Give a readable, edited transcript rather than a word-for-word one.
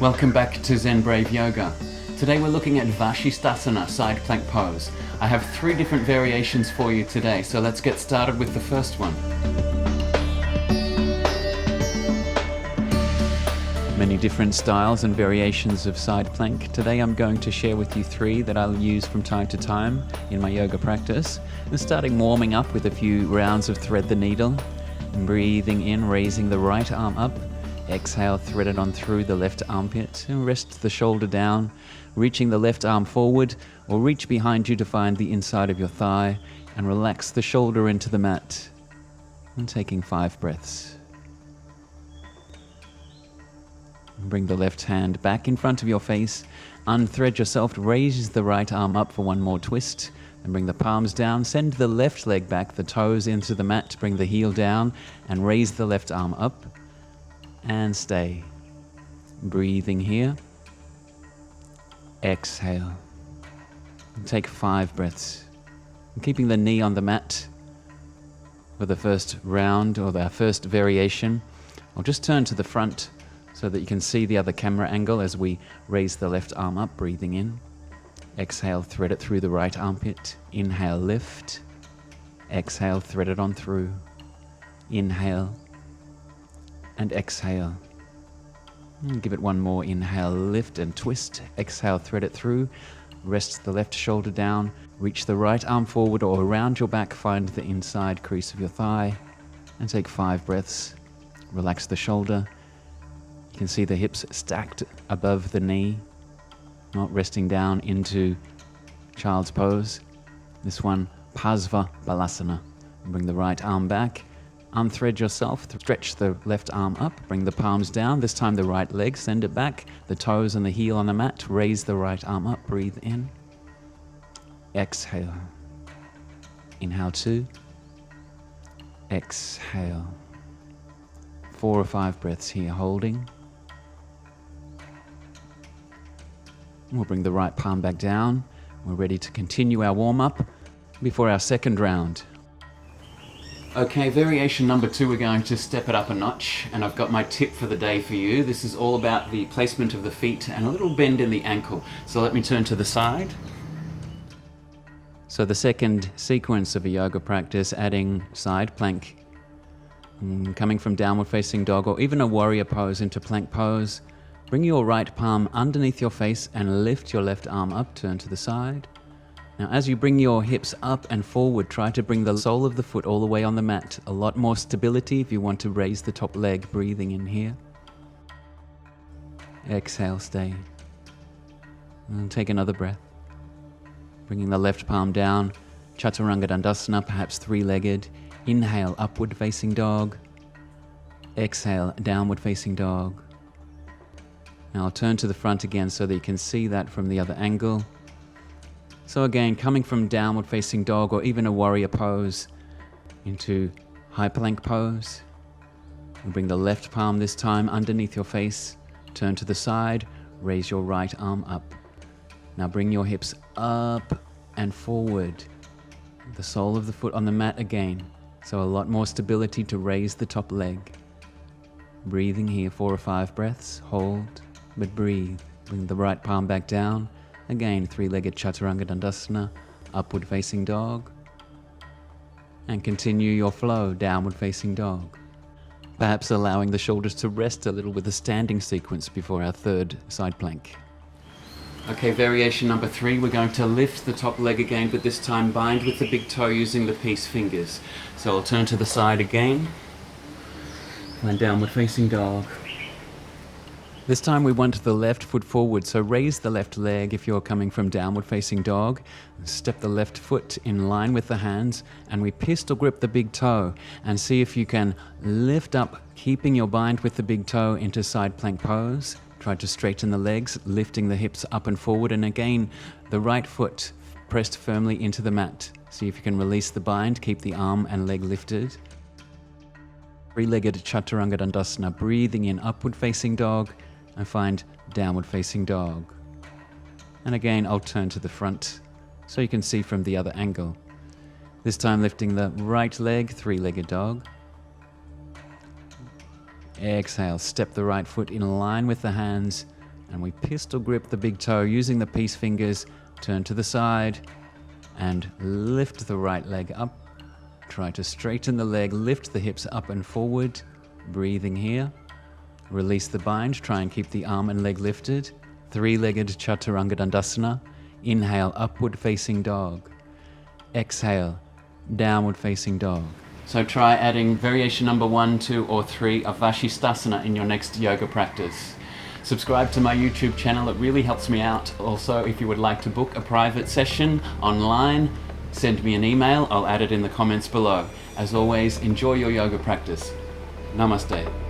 Welcome back to Zenbrave Yoga. Today we're looking at Vasisthasana, side plank pose. I have 3 different variations for you today, so let's get started with the first one. Many different styles and variations of side plank. Today I'm going to share with you 3 that I'll use from time to time in my yoga practice. And starting warming up with a few rounds of thread the needle. Breathing in, raising the right arm up. Exhale, thread it on through the left armpit and rest the shoulder down, reaching the left arm forward or reach behind you to find the inside of your thigh and relax the shoulder into the mat. And taking 5 breaths. Bring the left hand back in front of your face, unthread yourself, raise the right arm up for one more twist and bring the palms down, send the left leg back, the toes into the mat, bring the heel down and raise the left arm up. And stay. Breathing here. Exhale. And take 5 breaths. And keeping the knee on the mat for the first round or the first variation. I'll just turn to the front so that you can see the other camera angle as we raise the left arm up, breathing in. Exhale, thread it through the right armpit. Inhale, lift. Exhale, thread it on through. Inhale. And exhale. And give it one more. Inhale, lift and twist. Exhale, thread it through. Rest the left shoulder down. Reach the right arm forward or around your back. Find the inside crease of your thigh. And take 5 breaths. Relax the shoulder. You can see the hips stacked above the knee. Not resting down into child's pose. This one, Pasva Balasana. Bring the right arm back. Unthread yourself, stretch the left arm up, bring the palms down, this time the right leg, send it back, the toes and the heel on the mat, raise the right arm up, breathe in. Exhale. Inhale 2. Exhale. 4 or 5 breaths here, holding. We'll bring the right palm back down. We're ready to continue our warm-up before our second round. Okay, variation number 2, we're going to step it up a notch, and I've got my tip for the day for you. This is all about the placement of the feet and a little bend in the ankle. So let me turn to the side. So the second sequence of a yoga practice, adding side plank, coming from downward facing dog or even a warrior pose into plank pose. Bring your right palm underneath your face and lift your left arm up, turn to the side. Now as you bring your hips up and forward, try to bring the sole of the foot all the way on the mat. A lot more stability if you want to raise the top leg, breathing in here. Exhale, stay. And take another breath. Bringing the left palm down, Chaturanga Dandasana, perhaps 3-legged. Inhale, upward facing dog. Exhale, downward facing dog. Now I'll turn to the front again so that you can see that from the other angle. So again, coming from downward facing dog or even a warrior pose into high plank pose. And bring the left palm this time underneath your face. Turn to the side, raise your right arm up. Now bring your hips up and forward. The sole of the foot on the mat again. So a lot more stability to raise the top leg. Breathing here, 4 or 5 breaths, hold, but breathe. Bring the right palm back down. Again, 3-legged Chaturanga Dandasana, upward facing dog. And continue your flow, downward facing dog. Perhaps allowing the shoulders to rest a little with a standing sequence before our third side plank. Okay, variation number 3, we're going to lift the top leg again, but this time bind with the big toe using the peace fingers. So I'll turn to the side again. And downward facing dog. This time we want the left foot forward, so raise the left leg if you're coming from downward facing dog. Step the left foot in line with the hands, and we pistol grip the big toe and see if you can lift up, keeping your bind with the big toe into side plank pose. Try to straighten the legs, lifting the hips up and forward, and again, the right foot pressed firmly into the mat. See if you can release the bind, keep the arm and leg lifted. 3-legged Chaturanga Dandasana, breathing in upward facing dog, and find downward facing dog. And again, I'll turn to the front so you can see from the other angle. This time lifting the right leg, 3-legged dog. Exhale, step the right foot in line with the hands, And we pistol grip the big toe using the peace fingers. Turn to the side and lift the right leg up. Try to straighten the leg, lift the hips up and forward. Breathing here. Release the bind, try and keep the arm and leg lifted. Three-legged Chaturanga Dandasana. Inhale, upward facing dog. Exhale, downward facing dog. So try adding variation number 1, 2, or 3 of Vasisthasana in your next yoga practice. Subscribe to my YouTube channel, it really helps me out. Also, if you would like to book a private session online, send me an email, I'll add it in the comments below. As always, enjoy your yoga practice. Namaste.